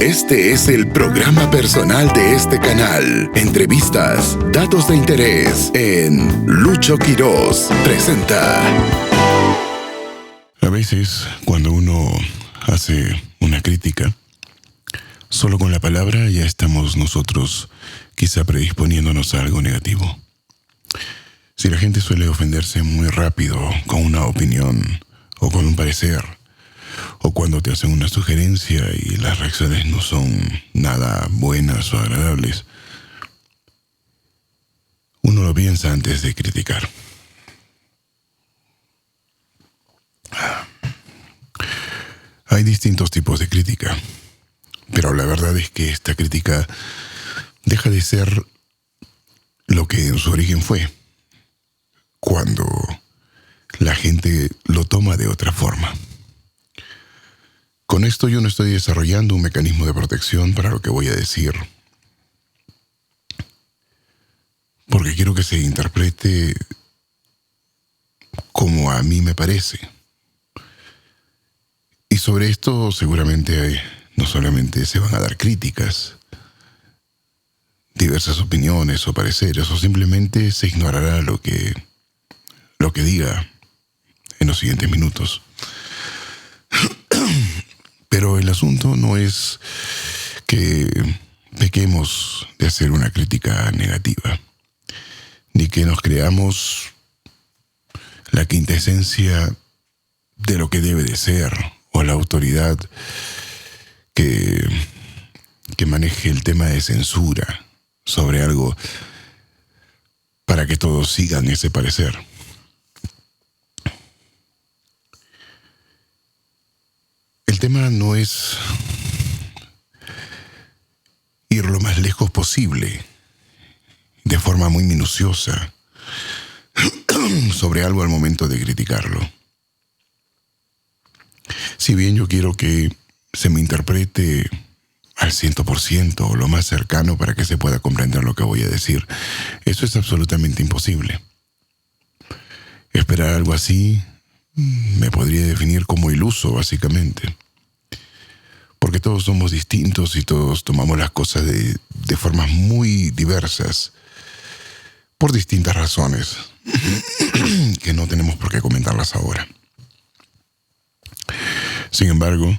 Este es el programa personal de este canal. Entrevistas, datos de interés en Lucho Quiroz presenta. A veces, cuando uno hace una crítica, solo con la palabra ya estamos nosotros quizá predisponiéndonos a algo negativo. Si la gente suele ofenderse muy rápido con una opinión o con un parecer, o cuando te hacen una sugerencia y las reacciones no son nada buenas o agradables, uno lo piensa antes de criticar. Hay distintos tipos de crítica, pero la verdad es que esta crítica deja de ser lo que en su origen fue, cuando la gente lo toma de otra forma. Con esto yo no estoy desarrollando un mecanismo de protección para lo que voy a decir, porque quiero que se interprete como a mí me parece. Y sobre esto seguramente no solamente se van a dar críticas, diversas opiniones o pareceres, o simplemente se ignorará lo que diga en los siguientes minutos. Pero el asunto no es que pequemos de hacer una crítica negativa, ni que nos creamos la quintesencia de lo que debe de ser, o la autoridad que maneje el tema de censura sobre algo para que todos sigan ese parecer. El tema no es ir lo más lejos posible, de forma muy minuciosa, sobre algo al momento de criticarlo. Si bien yo quiero que se me interprete al 100% o lo más cercano para que se pueda comprender lo que voy a decir, eso es absolutamente imposible. Esperar algo así me podría definir como iluso, básicamente. Porque todos somos distintos y todos tomamos las cosas de formas muy diversas, por distintas razones, que no tenemos por qué comentarlas ahora. Sin embargo,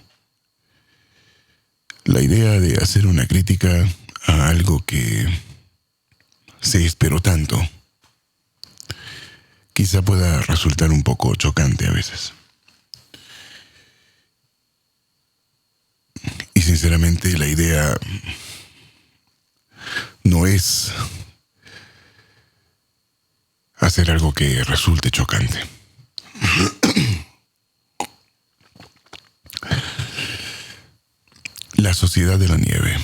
la idea de hacer una crítica a algo que se esperó tanto, quizá pueda resultar un poco chocante a veces. Y sinceramente la idea no es hacer algo que resulte chocante. La Sociedad de la Nieve,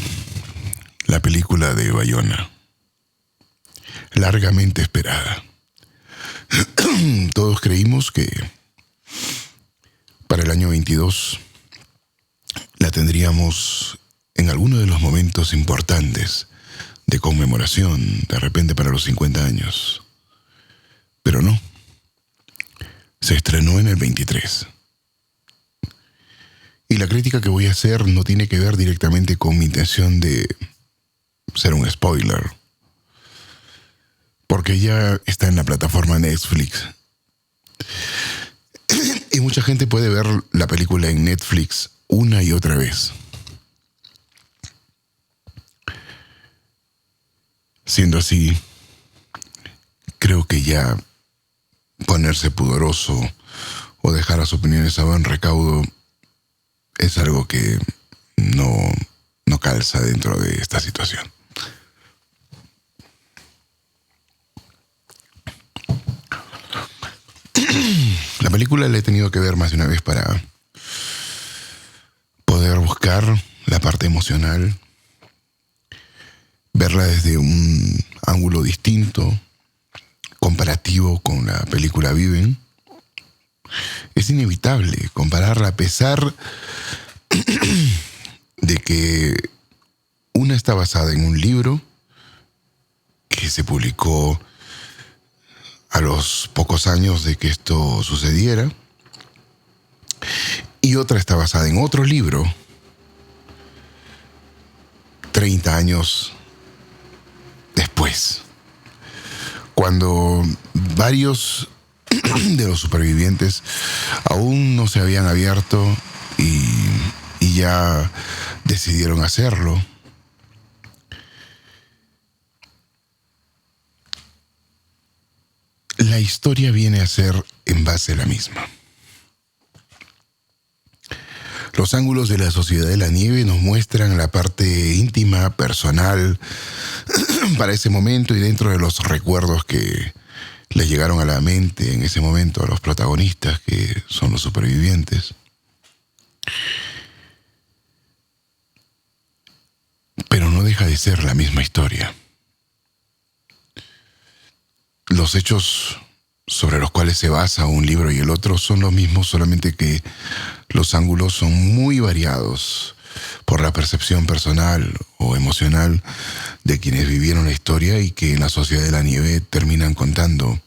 la película de Bayona, largamente esperada. Todos creímos que para el año 22 la tendríamos en alguno de los momentos importantes de conmemoración, de repente para los 50 años. Pero no, se estrenó en el 23. Y la crítica que voy a hacer no tiene que ver directamente con mi intención de ser un spoiler, porque ya está en la plataforma Netflix. Y mucha gente puede ver la película en Netflix una y otra vez. Siendo así, creo que ya ponerse pudoroso o dejar las opiniones a buen recaudo es algo que no calza dentro de esta situación. La película la he tenido que ver más de una vez para poder buscar la parte emocional, verla desde un ángulo distinto, comparativo con la película Viven. Es inevitable compararla a pesar de que una está basada en un libro que se publicó a los pocos años de que esto sucediera, y otra está basada en otro libro 30 años después, cuando varios de los supervivientes aún no se habían abierto y ya decidieron hacerlo. La historia viene a ser en base a la misma. Los ángulos de la Sociedad de la Nieve nos muestran la parte íntima, personal, para ese momento y dentro de los recuerdos que les llegaron a la mente en ese momento a los protagonistas, que son los supervivientes. Pero no deja de ser la misma historia. Los hechos sobre los cuales se basa un libro y el otro son los mismos, solamente que los ángulos son muy variados por la percepción personal o emocional de quienes vivieron la historia y que en la Sociedad de la Nieve terminan contando.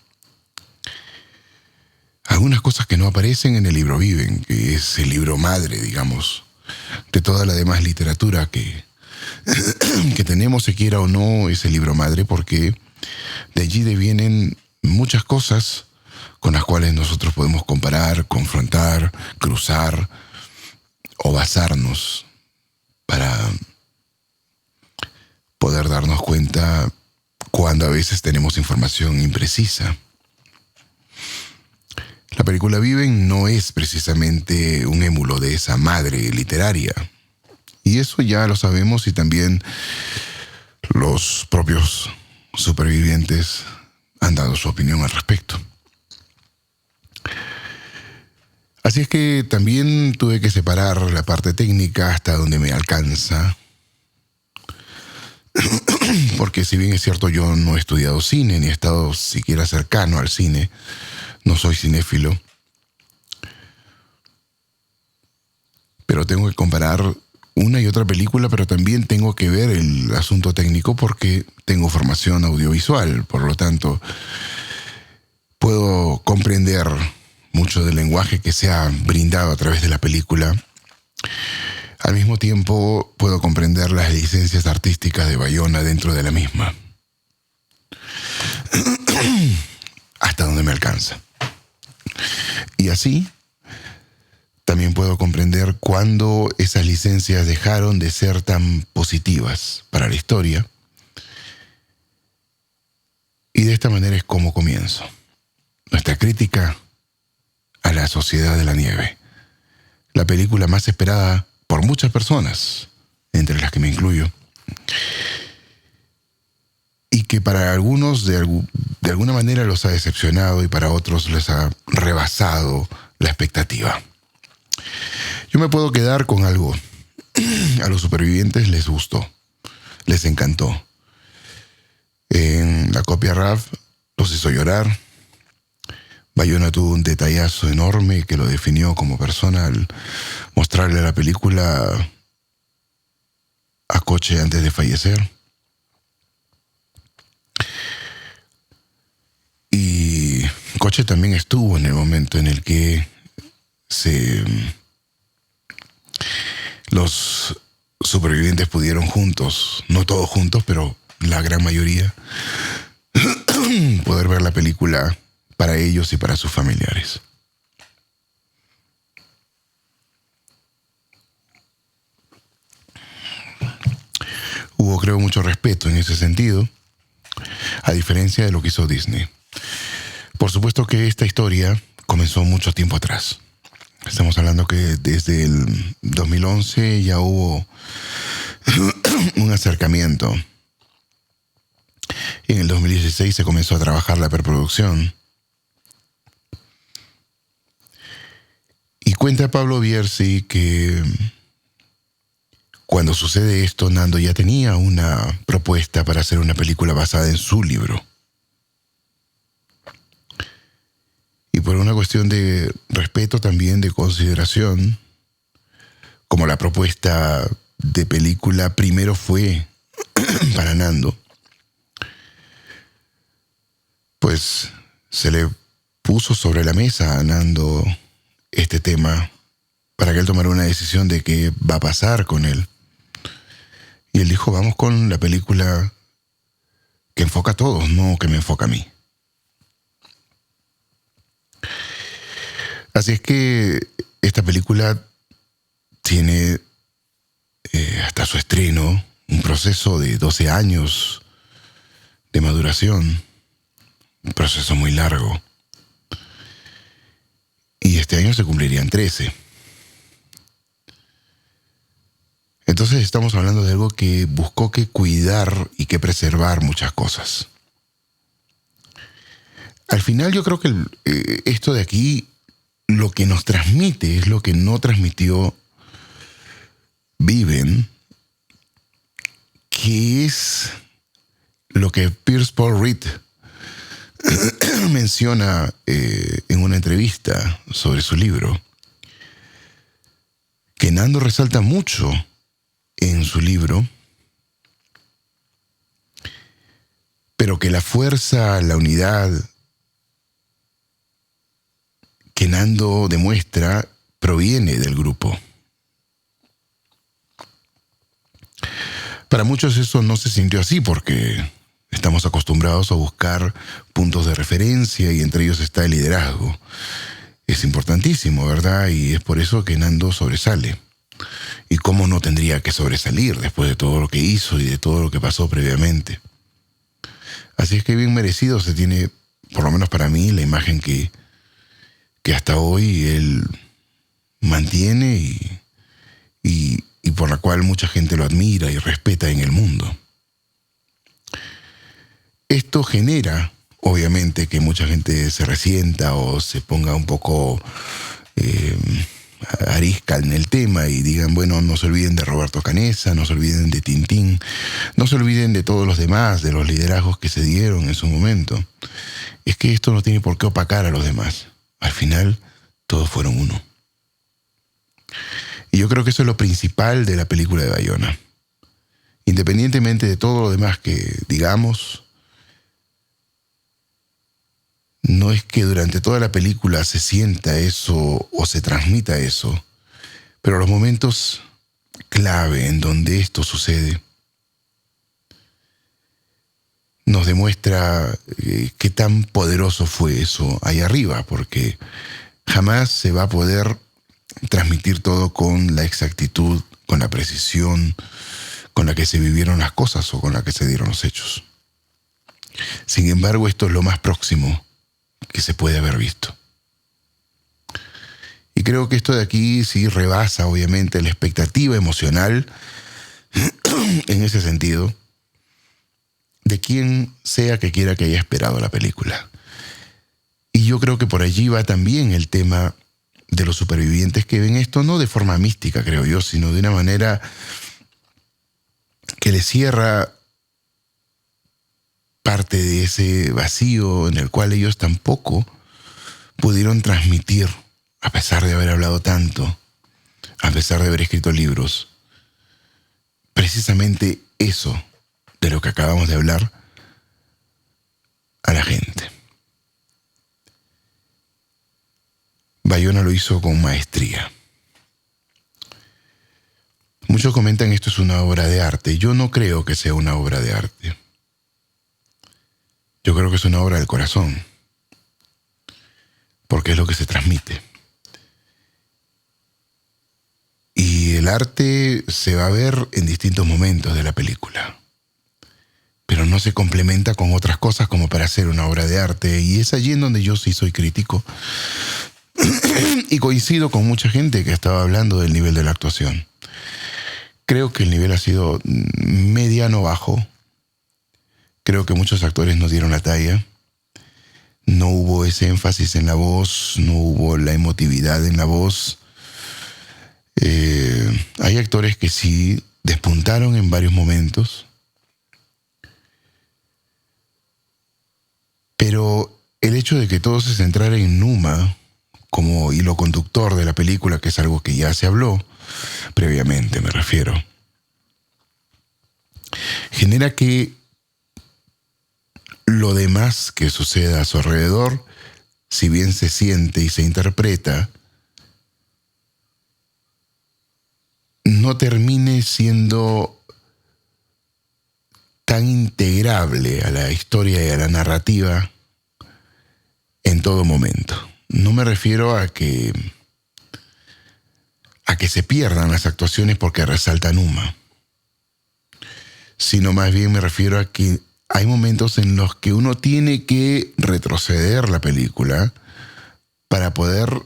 Algunas cosas que no aparecen en el libro viven, que es el libro madre, digamos, de toda la demás literatura que tenemos, se quiera o no, es el libro madre, porque de allí devienen muchas cosas con las cuales nosotros podemos comparar, confrontar, cruzar o basarnos para poder darnos cuenta cuando a veces tenemos información imprecisa. La película Viven no es precisamente un émulo de esa madre literaria. Y eso ya lo sabemos y también los propios supervivientes han dado su opinión al respecto. Así es que también tuve que separar la parte técnica hasta donde me alcanza. Porque si bien es cierto, yo no he estudiado cine, ni he estado siquiera cercano al cine, no soy cinéfilo, pero tengo que comparar una y otra película, pero también tengo que ver el asunto técnico porque tengo formación audiovisual, por lo tanto puedo comprender mucho del lenguaje que se ha brindado a través de la película. Al mismo tiempo puedo comprender las licencias artísticas de Bayona dentro de la misma, hasta donde me alcanza. Y así también puedo comprender cuándo esas licencias dejaron de ser tan positivas para la historia. Y de esta manera es como comienzo nuestra crítica a la Sociedad de la Nieve, la película más esperada por muchas personas, entre las que me incluyo, y que para algunos de alguna manera los ha decepcionado y para otros les ha rebasado la expectativa. Yo me puedo quedar con algo. A los supervivientes les gustó, les encantó. En la copia RAF los hizo llorar. Bayona tuvo un detallazo enorme que lo definió como persona al mostrarle la película a Coche antes de fallecer. Y Coche también estuvo en el momento en el que los supervivientes pudieron juntos, no todos juntos, pero la gran mayoría, poder ver la película para ellos y para sus familiares. Hubo, creo, mucho respeto en ese sentido, a diferencia de lo que hizo Disney. Por supuesto que esta historia comenzó mucho tiempo atrás. Estamos hablando que desde el 2011 ya hubo un acercamiento. En el 2016 se comenzó a trabajar la preproducción. Y cuenta Pablo Bierzi que cuando sucede esto, Nando ya tenía una propuesta para hacer una película basada en su libro. Y por una cuestión de respeto, también de consideración, como la propuesta de película primero fue para Nando, pues se le puso sobre la mesa a Nando este tema para que él tomara una decisión de qué va a pasar con él. Y él dijo, vamos con la película que enfoca a todos, no que me enfoca a mí. Así es que esta película tiene hasta su estreno un proceso de 12 años de maduración, un proceso muy largo. Y este año se cumplirían 13. Entonces estamos hablando de algo que buscó que cuidar y que preservar muchas cosas. Al final yo creo que esto de aquí, lo que nos transmite es lo que no transmitió Viven, que es lo que Pierce Paul Reed menciona en una entrevista sobre su libro, que Nando resalta mucho en su libro, pero que la fuerza, la unidad que Nando demuestra proviene del grupo. Para muchos eso no se sintió así porque estamos acostumbrados a buscar puntos de referencia y entre ellos está el liderazgo. Es importantísimo, ¿verdad? Y es por eso que Nando sobresale. ¿Y cómo no tendría que sobresalir después de todo lo que hizo y de todo lo que pasó previamente? Así es que bien merecido se tiene, por lo menos para mí, la imagen que hasta hoy él mantiene y por la cual mucha gente lo admira y respeta en el mundo. Esto genera, obviamente, que mucha gente se resienta o se ponga un poco arisca en el tema y digan, bueno, no se olviden de Roberto Canessa, no se olviden de Tintín, no se olviden de todos los demás, de los liderazgos que se dieron en su momento. Es que esto no tiene por qué opacar a los demás. Al final, todos fueron uno. Y yo creo que eso es lo principal de la película de Bayona. Independientemente de todo lo demás que digamos, no es que durante toda la película se sienta eso o se transmita eso, pero los momentos clave en donde esto sucede nos demuestra qué tan poderoso fue eso ahí arriba, porque jamás se va a poder transmitir todo con la exactitud, con la precisión con la que se vivieron las cosas o con la que se dieron los hechos. Sin embargo, esto es lo más próximo que se puede haber visto. Y creo que esto de aquí sí rebasa, obviamente, la expectativa emocional en ese sentido de quien sea que quiera que haya esperado la película. Y yo creo que por allí va también el tema de los supervivientes que ven esto, no de forma mística, creo yo, sino de una manera que le cierra parte de ese vacío en el cual ellos tampoco pudieron transmitir, a pesar de haber hablado tanto, a pesar de haber escrito libros, precisamente eso de lo que acabamos de hablar a la gente. Bayona lo hizo con maestría. Muchos comentan esto es una obra de arte. Yo no creo que sea una obra de arte. Yo creo que es una obra del corazón, porque es lo que se transmite. Y el arte se va a ver en distintos momentos de la película, pero no se complementa con otras cosas como para hacer una obra de arte. Y es allí en donde yo sí soy crítico y coincido con mucha gente que estaba hablando del nivel de la actuación. Creo que el nivel ha sido mediano bajo. Creo que muchos actores no dieron la talla. No hubo ese énfasis en la voz, no hubo la emotividad en la voz. Hay actores que sí despuntaron en varios momentos, pero el hecho de que todo se centrara en Numa como hilo conductor de la película, que es algo que ya se habló previamente, me refiero, genera que lo demás que suceda a su alrededor, si bien se siente y se interpreta, no termine siendo tan integrable a la historia y a la narrativa en todo momento. No me refiero a que se pierdan las actuaciones porque resaltan una, sino más bien me refiero a que hay momentos en los que uno tiene que retroceder la película para poder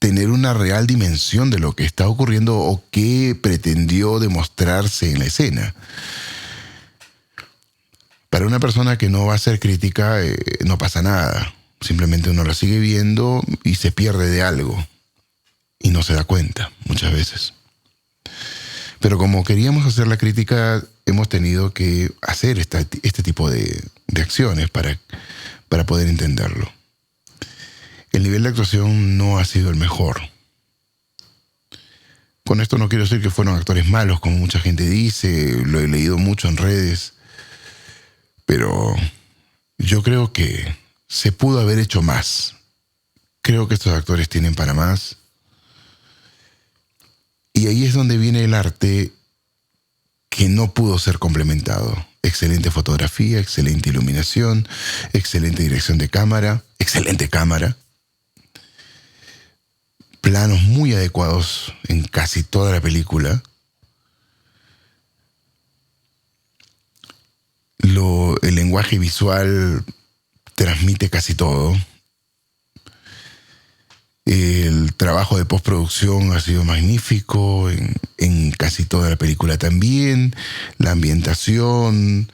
tener una real dimensión de lo que está ocurriendo o qué pretendió demostrarse en la escena. Para una persona que no va a hacer crítica, no pasa nada. Simplemente uno la sigue viendo y se pierde de algo. Y no se da cuenta, muchas veces. Pero como queríamos hacer la crítica, hemos tenido que hacer este tipo de acciones para poder entenderlo. El nivel de actuación no ha sido el mejor. Con esto no quiero decir que fueron actores malos, como mucha gente dice, lo he leído mucho en redes, pero yo creo que se pudo haber hecho más. Creo que estos actores tienen para más. Y ahí es donde viene el arte que no pudo ser complementado. Excelente fotografía, excelente iluminación, excelente dirección de cámara, excelente cámara. Planos muy adecuados en casi toda la película. El lenguaje visual transmite casi todo. El trabajo de postproducción ha sido magnífico en casi toda la película también. La ambientación,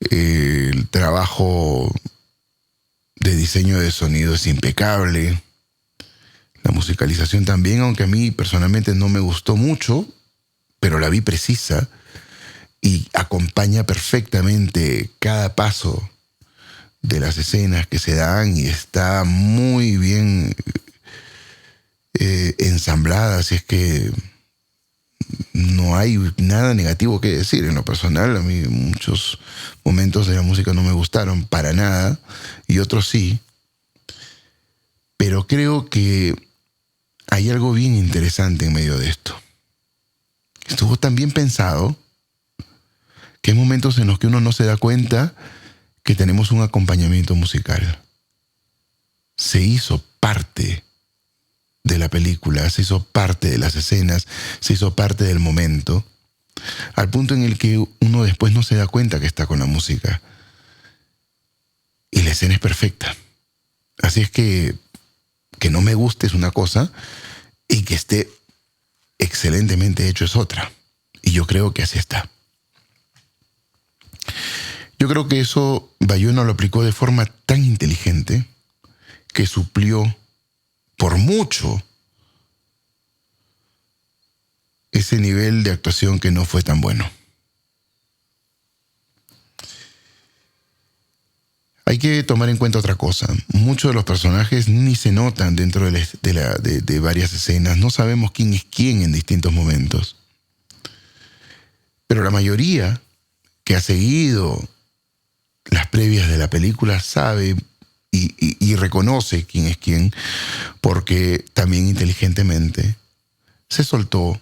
el trabajo de diseño de sonido es impecable. La musicalización también, aunque a mí personalmente no me gustó mucho, pero la vi precisa y acompaña perfectamente cada paso de las escenas que se dan y está muy bien ensamblada, así es que no hay nada negativo que decir. En lo personal, a mí muchos momentos de la música no me gustaron para nada y otros sí, pero creo que hay algo bien interesante en medio de esto. Estuvo tan bien pensado que hay momentos en los que uno no se da cuenta que tenemos un acompañamiento musical. Se hizo parte de la película, se hizo parte de las escenas, se hizo parte del momento, al punto en el que uno después no se da cuenta que está con la música. Y la escena es perfecta. Así es que no me guste es una cosa y que esté excelentemente hecho es otra. Y yo creo que así está. Yo creo que eso Bayona lo aplicó de forma tan inteligente que suplió por mucho ese nivel de actuación que no fue tan bueno. Hay que tomar en cuenta otra cosa. Muchos de los personajes ni se notan dentro de varias escenas. No sabemos quién es quién en distintos momentos. Pero la mayoría que ha seguido las previas de la película sabe y reconoce quién es quién, porque también inteligentemente se soltó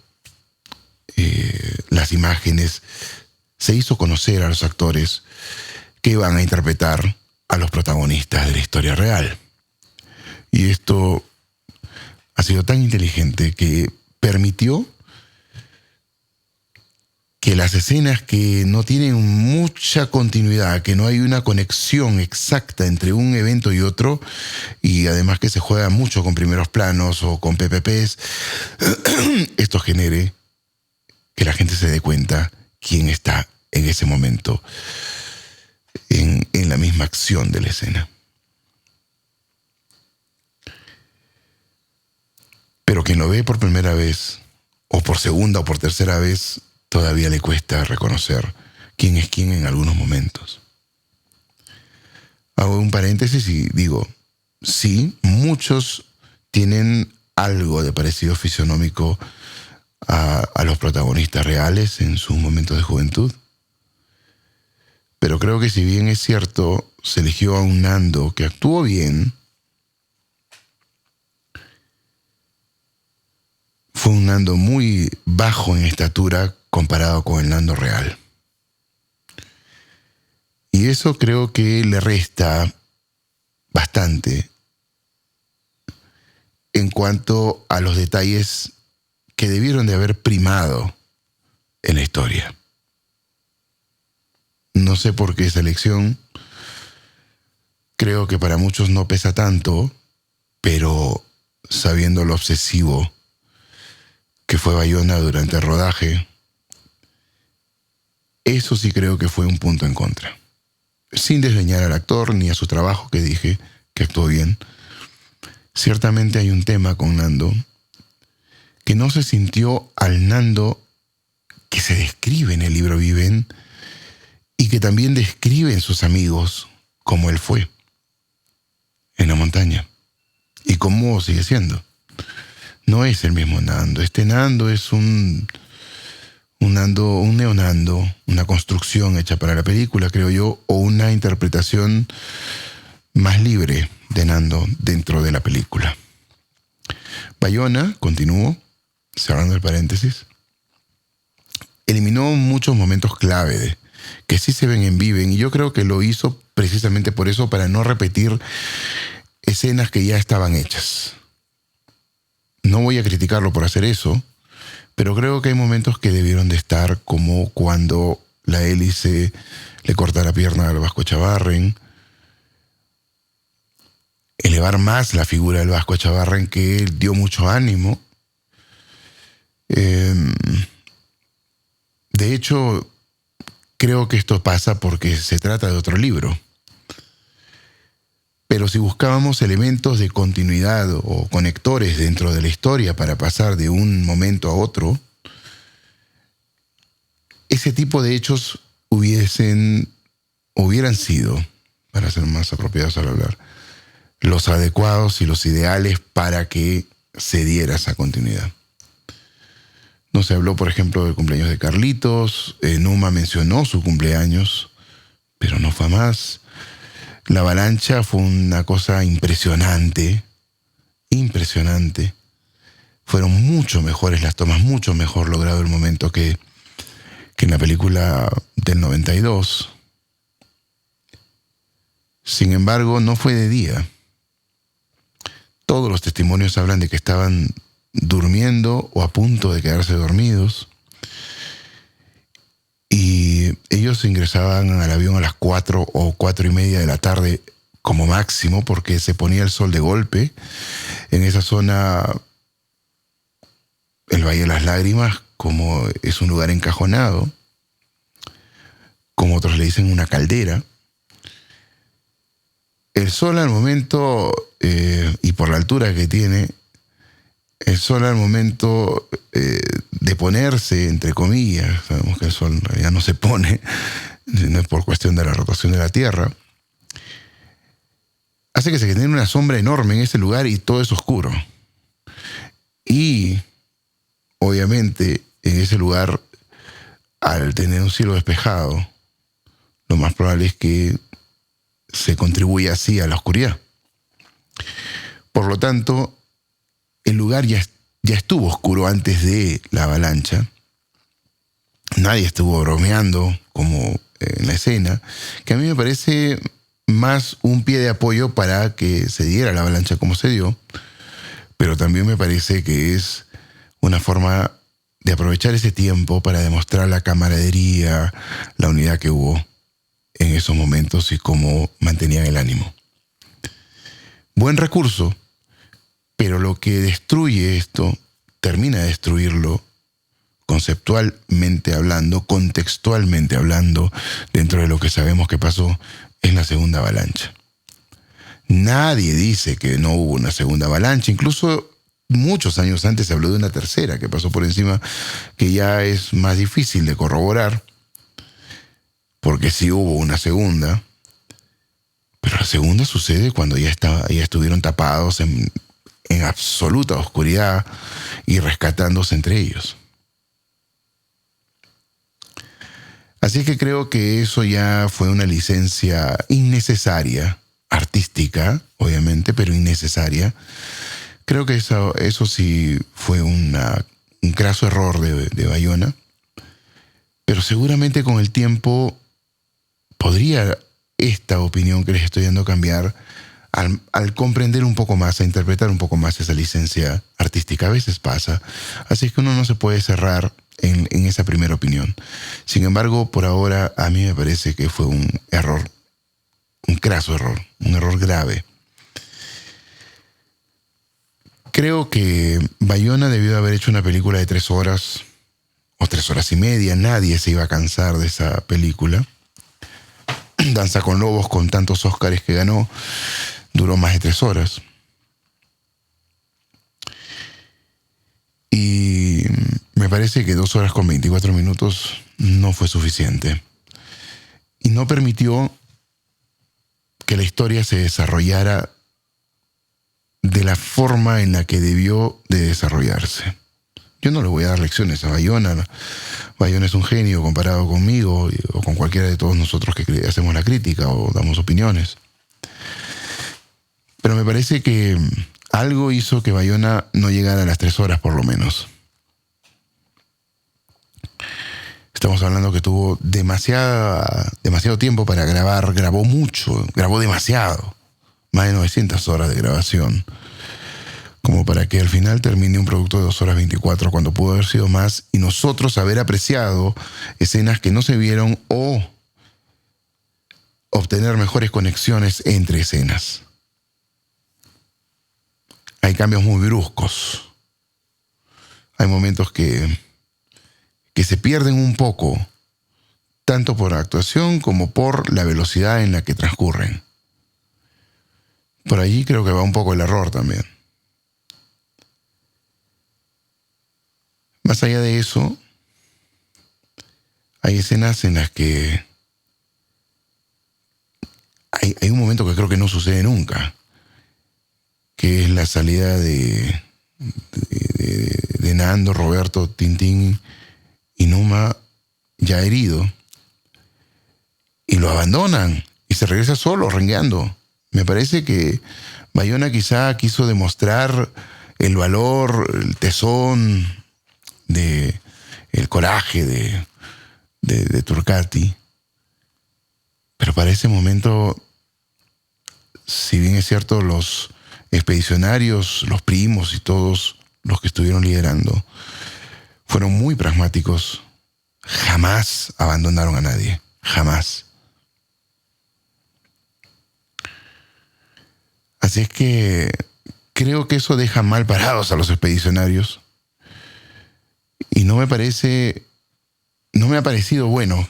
las imágenes, se hizo conocer a los actores que van a interpretar a los protagonistas de la historia real. Y esto ha sido tan inteligente que permitió que las escenas que no tienen mucha continuidad, que no hay una conexión exacta entre un evento y otro, y además que se juega mucho con primeros planos o con PPPs, esto genere que la gente se dé cuenta quién está en ese momento en la misma acción de la escena. Pero quien lo ve por primera vez, o por segunda o por tercera vez, todavía le cuesta reconocer quién es quién en algunos momentos. Hago un paréntesis y digo, sí, muchos tienen algo de parecido fisionómico a los protagonistas reales en sus momentos de juventud. Pero creo que si bien es cierto, se eligió a un Nando que actuó bien, fue un Nando muy bajo en estatura comparado con el Nando real. Y eso creo que le resta bastante en cuanto a los detalles que debieron de haber primado en la historia. No sé por qué esa elección, creo que para muchos no pesa tanto, pero sabiendo lo obsesivo que fue Bayona durante el rodaje, eso sí creo que fue un punto en contra. Sin desdeñar al actor ni a su trabajo, que dije que actuó bien, ciertamente hay un tema con Nando que no se sintió al Nando que se describe en el libro Viven y que también describen sus amigos como él fue en la montaña y cómo sigue siendo. No es el mismo Nando. Este Nando es un neonando, una construcción hecha para la película, creo yo, o una interpretación más libre de Nando dentro de la película. Bayona, continúo, cerrando el paréntesis, eliminó muchos momentos clave que sí se ven en Viven, y yo creo que lo hizo precisamente por eso, para no repetir escenas que ya estaban hechas. No voy a criticarlo por hacer eso, pero creo que hay momentos que debieron de estar, como cuando la hélice le corta la pierna al Vasco Echavarren, elevar más la figura del Vasco Echavarren, que dio mucho ánimo. De hecho, creo que esto pasa porque se trata de otro libro. Pero si buscábamos elementos de continuidad o conectores dentro de la historia para pasar de un momento a otro, ese tipo de hechos hubieran sido, para ser más apropiados al hablar, los adecuados y los ideales para que se diera esa continuidad. No se habló, por ejemplo, del cumpleaños de Carlitos. Numa mencionó su cumpleaños, pero no fue más. La avalancha fue una cosa impresionante, impresionante. Fueron mucho mejores las tomas, mucho mejor logrado el momento que en la película del 92. Sin embargo, no fue de día. Todos los testimonios hablan de que estaban durmiendo o a punto de quedarse dormidos. Y ellos ingresaban al avión a las 4 o 4:30 de la tarde como máximo, porque se ponía el sol de golpe. En esa zona, el Valle de las Lágrimas, como es un lugar encajonado, como otros le dicen, una caldera. El sol al momento, y por la altura que tiene, el sol al momento de ponerse, entre comillas, sabemos que el sol en realidad no se pone, no es por cuestión de la rotación de la Tierra, hace que se genere una sombra enorme en ese lugar y todo es oscuro. Y obviamente en ese lugar, al tener un cielo despejado, lo más probable es que se contribuya así a la oscuridad. Por lo tanto, el lugar ya estuvo oscuro antes de la avalancha. Nadie estuvo bromeando como en la escena, que a mí me parece más un pie de apoyo para que se diera la avalancha como se dio, pero también me parece que es una forma de aprovechar ese tiempo para demostrar la camaradería, la unidad que hubo en esos momentos y cómo mantenían el ánimo. Buen recurso, pero lo que destruye esto, termina de destruirlo conceptualmente hablando, contextualmente hablando, dentro de lo que sabemos que pasó, es la segunda avalancha. Nadie dice que no hubo una segunda avalancha, incluso muchos años antes se habló de una tercera que pasó por encima, que ya es más difícil de corroborar, porque sí hubo una segunda, pero la segunda sucede cuando ya estuvieron tapados en absoluta oscuridad y rescatándose entre ellos. Así que creo que eso ya fue una licencia innecesaria, artística, obviamente, pero innecesaria. Creo que eso sí fue un craso error de Bayona, pero seguramente con el tiempo podría esta opinión que les estoy dando cambiar al comprender un poco más, a interpretar un poco más esa licencia artística. A veces pasa. Así es que uno no se puede cerrar en esa primera opinión. Sin embargo, por ahora, a mí me parece que fue un error, un craso error, un error grave. Creo que Bayona debió de haber hecho una película de 3 horas o 3 horas y media. Nadie se iba a cansar de esa película. Danza con Lobos, con tantos Óscares que ganó, duró más de 3 horas. Y me parece que 2 horas con 24 minutos no fue suficiente. Y no permitió que la historia se desarrollara de la forma en la que debió de desarrollarse. Yo no le voy a dar lecciones a Bayona. Bayona es un genio comparado conmigo o con cualquiera de todos nosotros que hacemos la crítica o damos opiniones. Pero me parece que algo hizo que Bayona no llegara a las 3 horas por lo menos. Estamos hablando que tuvo demasiado tiempo para grabar, grabó mucho, grabó demasiado. Más de 900 horas de grabación, como para que al final termine un producto de 2 horas 24, cuando pudo haber sido más, y nosotros haber apreciado escenas que no se vieron o obtener mejores conexiones entre escenas. Hay cambios muy bruscos. Hay momentos que se pierden un poco, tanto por actuación como por la velocidad en la que transcurren. Por allí creo que va un poco el error también. Más allá de eso, hay escenas en las que hay un momento que creo que no sucede nunca, que es la salida de Nando, Roberto, Tintín y Numa ya herido, y lo abandonan y se regresa solo, rengueando. Me parece que Bayona quizá quiso demostrar el valor, el tesón, el coraje de Turcati. Pero para ese momento, si bien es cierto, los expedicionarios, los primos y todos los que estuvieron liderando fueron muy pragmáticos. Jamás abandonaron a nadie. Jamás. Así es que creo que eso deja mal parados a los expedicionarios. Y no me ha parecido bueno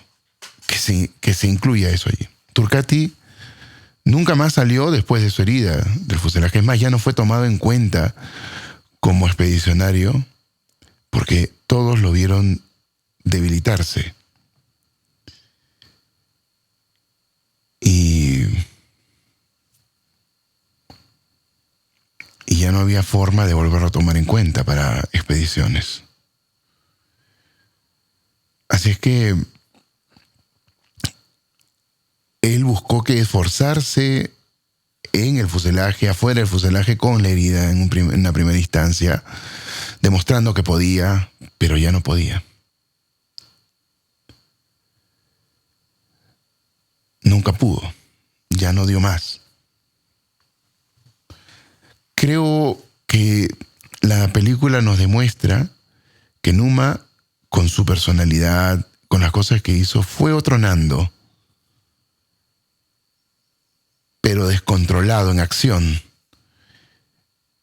que se incluya eso allí. Turcati nunca más salió después de su herida del fuselaje. Es más, ya no fue tomado en cuenta como expedicionario porque todos lo vieron debilitarse. Y ya no había forma de volverlo a tomar en cuenta para expediciones. Así es que él buscó que esforzarse en el fuselaje, afuera del fuselaje, con la herida en una primera instancia, demostrando que podía, pero ya no podía. Nunca pudo, ya no dio más. Creo que la película nos demuestra que Numa, con su personalidad, con las cosas que hizo, fue otro Nando, pero descontrolado en acción.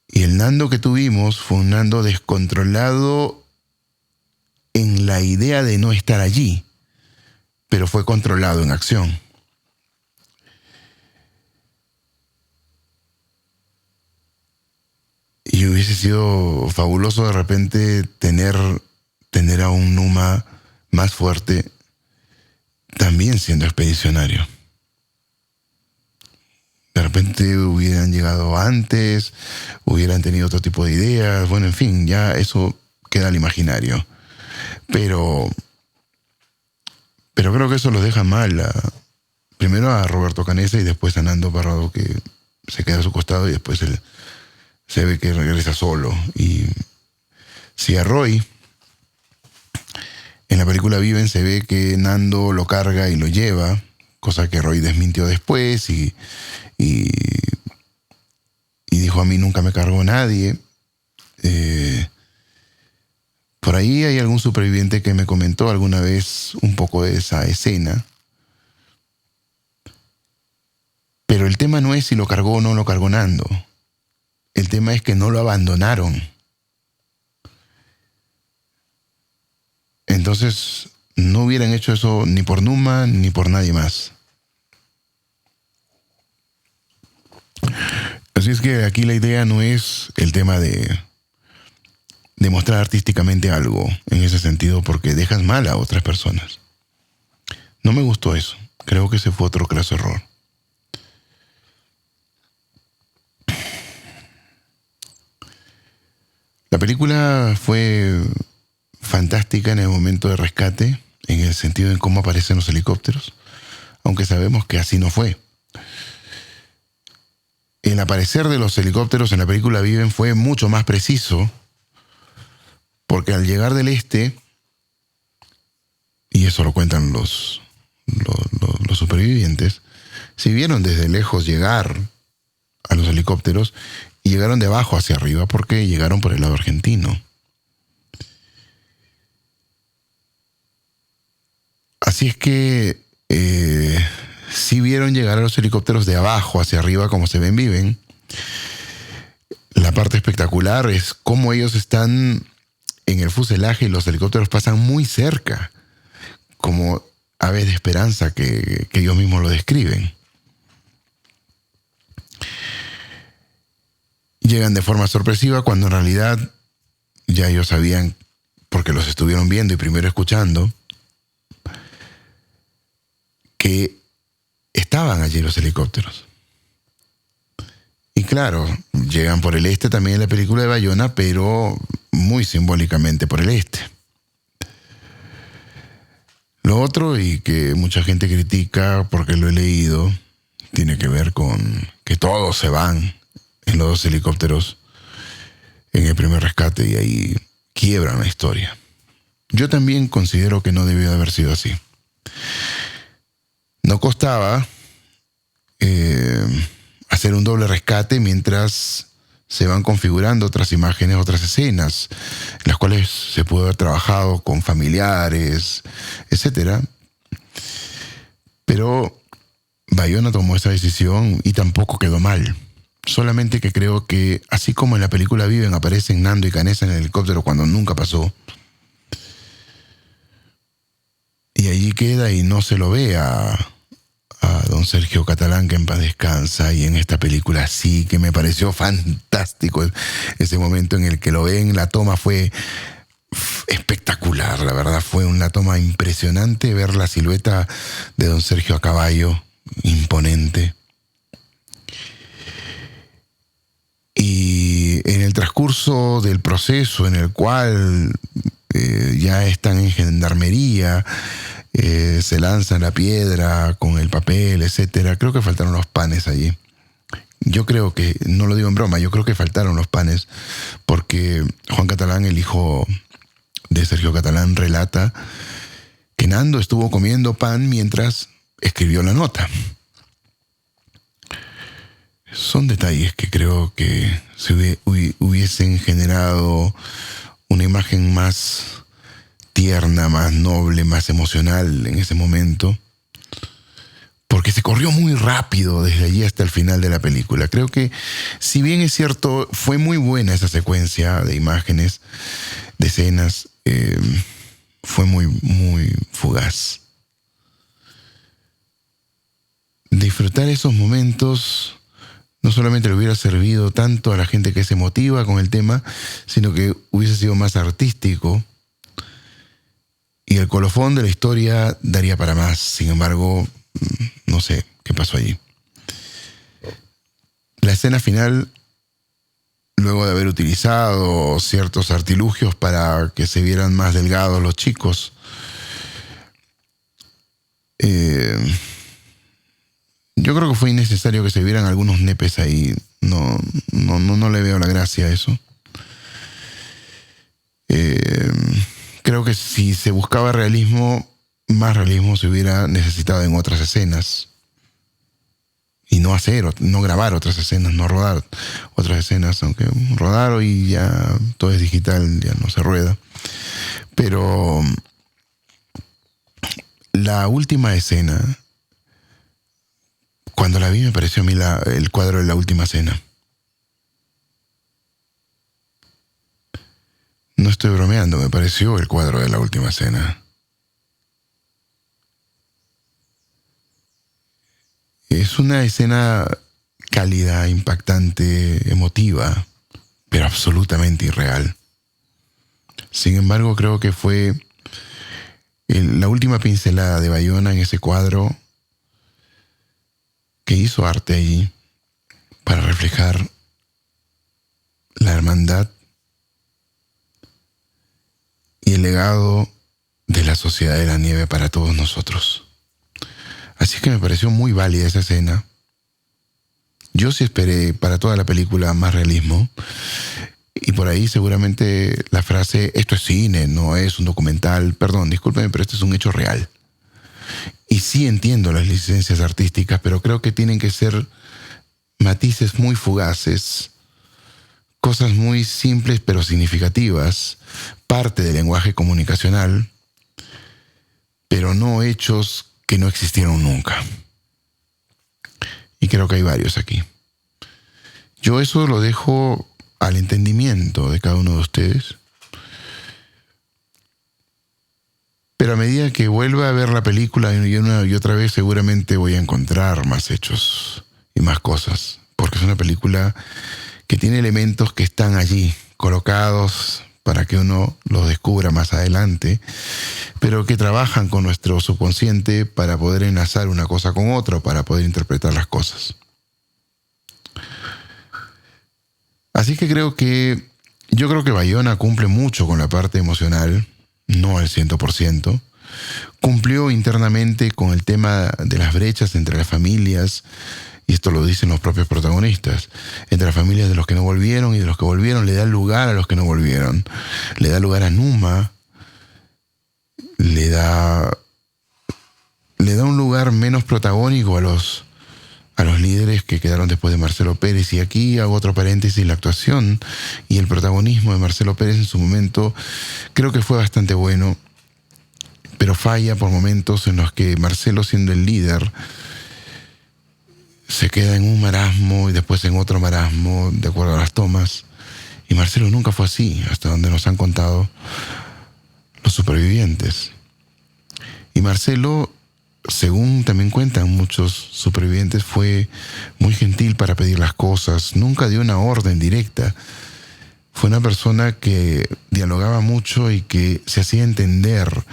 Y el Nando que tuvimos fue un Nando descontrolado en la idea de no estar allí, pero fue controlado en acción. Y hubiese sido fabuloso de repente tener a un Numa más fuerte también siendo expedicionario. De repente hubieran llegado antes, hubieran tenido otro tipo de ideas, bueno, en fin, ya eso queda al imaginario. Pero creo que eso los deja mal, primero a Roberto Canessa y después a Nando Parrado, que se queda a su costado y después él se ve que regresa solo. Y si a Roy, en la película Viven, se ve que Nando lo carga y lo lleva cosa que Roy desmintió después y dijo: a mí nunca me cargó nadie. Por ahí hay algún superviviente que me comentó alguna vez un poco de esa escena. Pero el tema no es si lo cargó o no lo cargó Nando. El tema es que no lo abandonaron. Entonces, no hubieran hecho eso ni por Numa ni por nadie más. Así es que aquí la idea no es el tema de demostrar artísticamente algo en ese sentido, porque dejas mal a otras personas. No me gustó eso. Creo que ese fue otro craso error. La película fue fantástica en el momento de rescate, en el sentido de cómo aparecen los helicópteros, aunque sabemos que así no fue. El aparecer de los helicópteros en la película Viven fue mucho más preciso, porque al llegar del este, y eso lo cuentan los supervivientes, se vieron desde lejos llegar a los helicópteros y llegaron de abajo hacia arriba porque llegaron por el lado argentino. Así es que sí vieron llegar a los helicópteros de abajo hacia arriba, como se ven Viven. La parte espectacular es cómo ellos están en el fuselaje y los helicópteros pasan muy cerca, como aves de esperanza que ellos mismos lo describen. Llegan de forma sorpresiva cuando en realidad ya ellos sabían, porque los estuvieron viendo y primero escuchando, que estaban allí los helicópteros. Y claro, llegan por el este también en la película de Bayona, pero muy simbólicamente por el este. Lo otro, y que mucha gente critica porque lo he leído, tiene que ver con que todos se van en los dos helicópteros en el primer rescate y ahí quiebran la historia. Yo también considero que no debió de haber sido así. No costaba hacer un doble rescate mientras se van configurando otras imágenes, otras escenas, en las cuales se pudo haber trabajado con familiares, etc. Pero Bayona tomó esa decisión y tampoco quedó mal. Solamente que creo que, así como en la película Viven aparecen Nando y Canessa en el helicóptero cuando nunca pasó, y allí queda y no se lo ve a don Sergio Catalán, que en paz descansa, y en esta película sí, que me pareció fantástico ese momento en el que lo ven. La toma fue espectacular, la verdad, fue una toma impresionante ver la silueta de don Sergio a caballo, imponente. Y en el transcurso del proceso en el cual ya están en gendarmería, se lanzan la piedra con el papel, etcétera. Creo que faltaron los panes allí. Yo creo que, no lo digo en broma, yo creo que faltaron los panes, porque Juan Catalán, el hijo de Sergio Catalán, relata que Nando estuvo comiendo pan mientras escribió la nota. Son detalles que creo que se hubiesen generado una imagen más tierna, más noble, más emocional en ese momento, porque se corrió muy rápido desde allí hasta el final de la película. Creo que, si bien es cierto, fue muy buena esa secuencia de imágenes, de escenas, fue muy, muy fugaz. Disfrutar esos momentos no solamente le hubiera servido tanto a la gente que se motiva con el tema, sino que hubiese sido más artístico. Y el colofón de la historia daría para más. Sin embargo, no sé qué pasó allí. La escena final, luego de haber utilizado ciertos artilugios para que se vieran más delgados los chicos, yo creo que fue innecesario que se vieran algunos nepes ahí. No le veo la gracia a eso. Creo que si se buscaba realismo, más realismo se hubiera necesitado en otras escenas. Y no grabar otras escenas, no rodar otras escenas, aunque rodar hoy ya todo es digital, ya no se rueda. Pero la última escena, cuando la vi me pareció a mí el cuadro de la última cena. No estoy bromeando, me pareció el cuadro de la última cena. Es una escena cálida, impactante, emotiva, pero absolutamente irreal. Sin embargo, creo que fue la última pincelada de Bayona en ese cuadro que hizo arte allí para reflejar la hermandad y el legado de la Sociedad de la Nieve para todos nosotros. Así que me pareció muy válida esa escena. Yo sí esperé para toda la película más realismo. Y por ahí seguramente la frase, esto es cine, no es un documental. Perdón, discúlpeme, pero esto es un hecho real. Y sí entiendo las licencias artísticas, pero creo que tienen que ser matices muy fugaces, cosas muy simples pero significativas, parte del lenguaje comunicacional, pero no hechos que no existieron nunca. Y creo que hay varios aquí. Yo eso lo dejo al entendimiento de cada uno de ustedes. Pero a medida que vuelva a ver la película una y otra vez, seguramente voy a encontrar más hechos y más cosas. Porque es una película que tiene elementos que están allí, colocados para que uno los descubra más adelante, pero que trabajan con nuestro subconsciente para poder enlazar una cosa con otra, para poder interpretar las cosas. Así que yo creo que Bayona cumple mucho con la parte emocional, no al 100%. Cumplió internamente con el tema de las brechas entre las familias, y esto lo dicen los propios protagonistas, entre las familias de los que no volvieron y de los que volvieron. Le da lugar a los que no volvieron. Le da lugar a Numa. Le da un lugar menos protagónico a los líderes que quedaron después de Marcelo Pérez. Y aquí hago otro paréntesis: la actuación y el protagonismo de Marcelo Pérez en su momento creo que fue bastante bueno, pero falla por momentos en los que Marcelo, siendo el líder, se queda en un marasmo y después en otro marasmo, de acuerdo a las tomas. Y Marcelo nunca fue así, hasta donde nos han contado los supervivientes. Y Marcelo, según también cuentan muchos supervivientes, fue muy gentil para pedir las cosas, nunca dio una orden directa. Fue una persona que dialogaba mucho y que se hacía entender,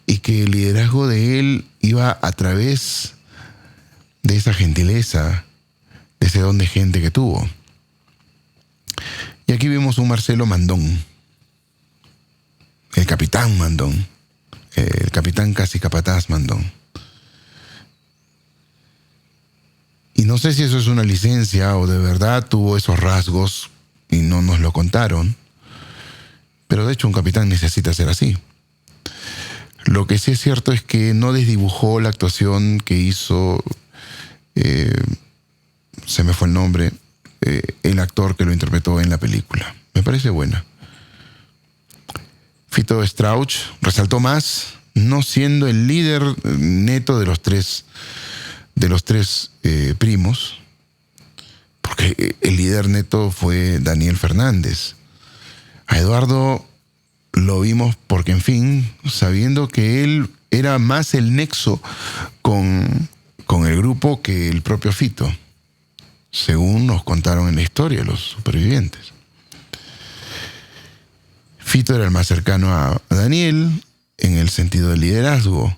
y que el liderazgo de él iba a través de esa gentileza, de ese don de gente que tuvo. Y aquí vemos un Marcelo mandón, el capitán mandón, el capitán casi capataz mandón. Y no sé si eso es una licencia o de verdad tuvo esos rasgos y no nos lo contaron, pero de hecho un capitán necesita ser así. Lo que sí es cierto es que no desdibujó la actuación que hizo, se me fue el nombre, el actor que lo interpretó en la película. Me parece buena. Fito Strauch resaltó más, no siendo el líder neto de los tres primos, porque el líder neto fue Daniel Fernández. A Eduardo lo vimos porque, en fin, sabiendo que él era más el nexo con el grupo que el propio Fito, según nos contaron en la historia los supervivientes. Fito era el más cercano a Daniel en el sentido del liderazgo,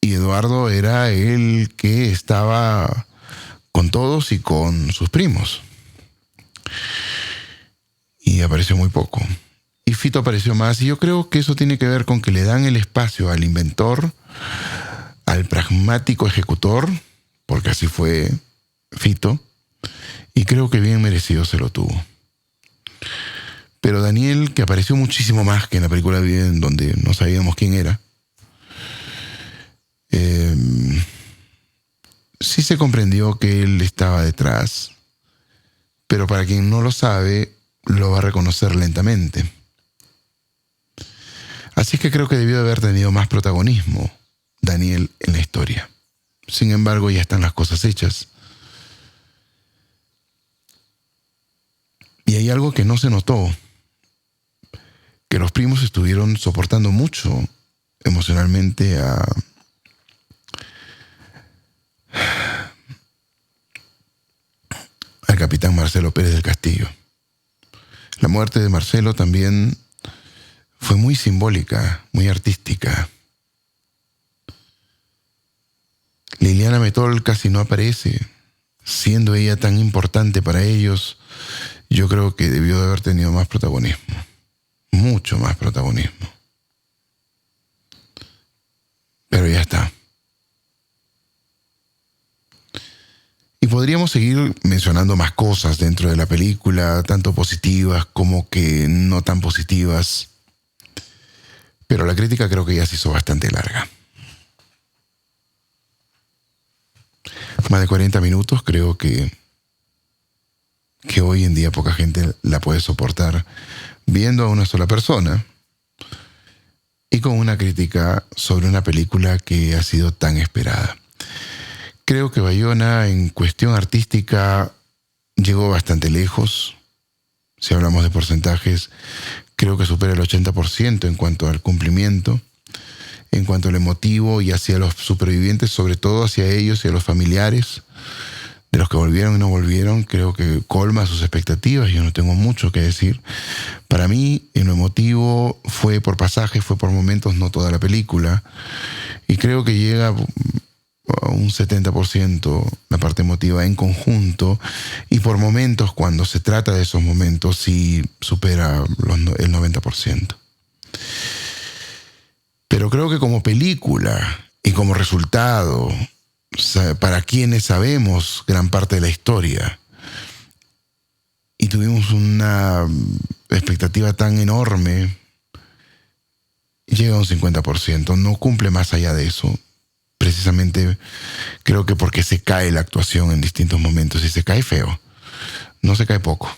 y Eduardo era el que estaba con todos y con sus primos. Y apareció muy poco. Y Fito apareció más, y yo creo que eso tiene que ver con que le dan el espacio al inventor, al pragmático ejecutor, porque así fue Fito, y creo que bien merecido se lo tuvo. Pero Daniel, que apareció muchísimo más que en la película en donde no sabíamos quién era, Sí se comprendió que él estaba detrás, pero para quien no lo sabe, lo va a reconocer lentamente. Así que creo que debió de haber tenido más protagonismo Daniel en la historia. Sin embargo, ya están las cosas hechas. Y hay algo que no se notó, que los primos estuvieron soportando mucho emocionalmente al capitán Marcelo Pérez del Castillo. La muerte de Marcelo también fue muy simbólica, muy artística. Liliana Metol casi no aparece, siendo ella tan importante para ellos. Yo creo que debió de haber tenido más protagonismo, mucho más protagonismo. Pero ya está. Y podríamos seguir mencionando más cosas dentro de la película, tanto positivas como que no tan positivas. Pero la crítica creo que ya se hizo bastante larga. Más de 40 minutos, creo que hoy en día poca gente la puede soportar viendo a una sola persona y con una crítica sobre una película que ha sido tan esperada. Creo que Bayona en cuestión artística llegó bastante lejos. Si hablamos de porcentajes, creo que supera el 80% en cuanto al cumplimiento, en cuanto al emotivo y hacia los supervivientes, sobre todo hacia ellos y a los familiares de los que volvieron y no volvieron. Creo que colma sus expectativas. Yo no tengo mucho que decir. Para mí, en lo emotivo, fue por pasajes, fue por momentos, no toda la película. Y creo que llega a un 70% la parte emotiva en conjunto, y por momentos, cuando se trata de esos momentos, sí supera el 90%. Pero creo que como película y como resultado, para quienes sabemos gran parte de la historia y tuvimos una expectativa tan enorme, llega a un 50%, no cumple más allá de eso. Precisamente creo que porque se cae la actuación en distintos momentos, y se cae feo, no se cae poco.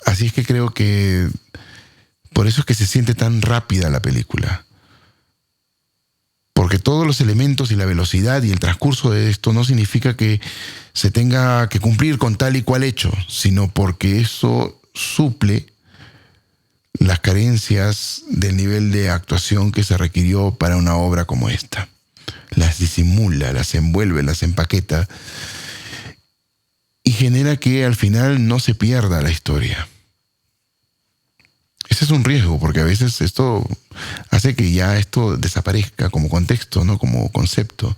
Así es que creo que por eso es que se siente tan rápida la película. Porque todos los elementos y la velocidad y el transcurso de esto no significa que se tenga que cumplir con tal y cual hecho, sino porque eso suple las carencias del nivel de actuación que se requirió para una obra como esta. Las disimula, las envuelve, las empaqueta y genera que al final no se pierda la historia. Ese es un riesgo, porque a veces esto hace que ya esto desaparezca como contexto, ¿no? Como concepto.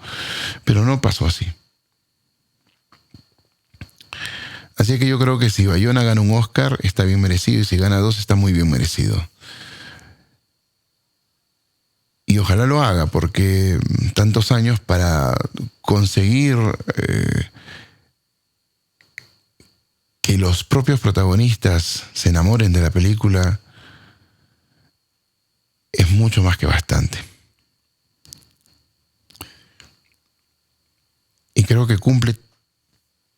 Pero no pasó así. Así que yo creo que si Bayona gana un Oscar, está bien merecido, y si gana 2, está muy bien merecido. Y ojalá lo haga, porque tantos años para conseguir que los propios protagonistas se enamoren de la película es mucho más que bastante. Y creo que cumple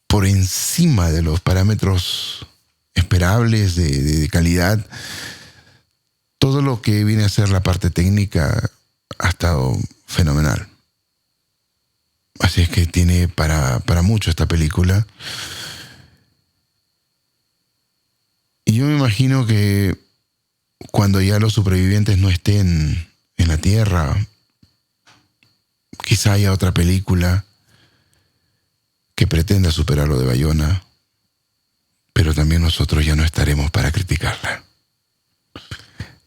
por encima de los parámetros esperables de calidad. Todo lo que viene a ser la parte técnica ha estado fenomenal. Así es que tiene para mucho esta película. Y yo me imagino que cuando ya los supervivientes no estén en la Tierra, quizá haya otra película que pretenda superar lo de Bayona, pero también nosotros ya no estaremos para criticarla.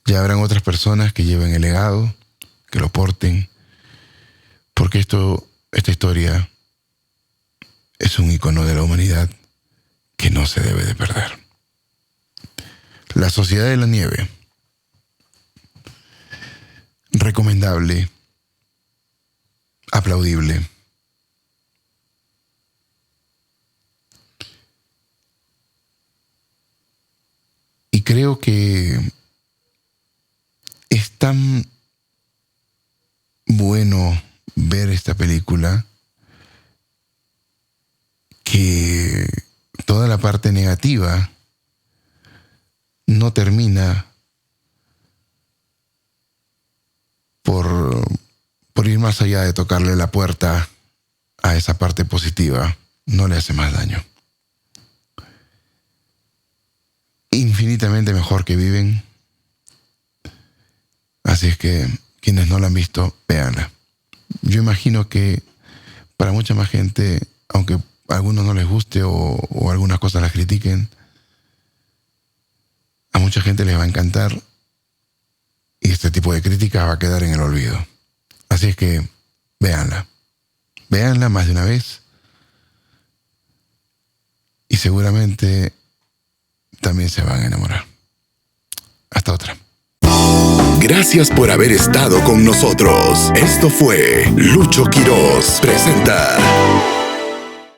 Ya habrán otras personas que lleven el legado, que lo porten, porque esta historia es un icono de la humanidad que no se debe de perder. La Sociedad de la Nieve. Recomendable, aplaudible. Y creo que es tan bueno ver esta película que toda la parte negativa no termina por ir más allá de tocarle la puerta a esa parte positiva. No le hace más daño. Infinitamente mejor que Viven. Así es que quienes no la han visto, véanla. Yo imagino que para mucha más gente, aunque a algunos no les guste o algunas cosas las critiquen, a mucha gente les va a encantar y este tipo de críticas va a quedar en el olvido. Así es que véanla. Véanla más de una vez y seguramente también se van a enamorar. Hasta otra. Gracias por haber estado con nosotros. Esto fue Lucho Quiroz presenta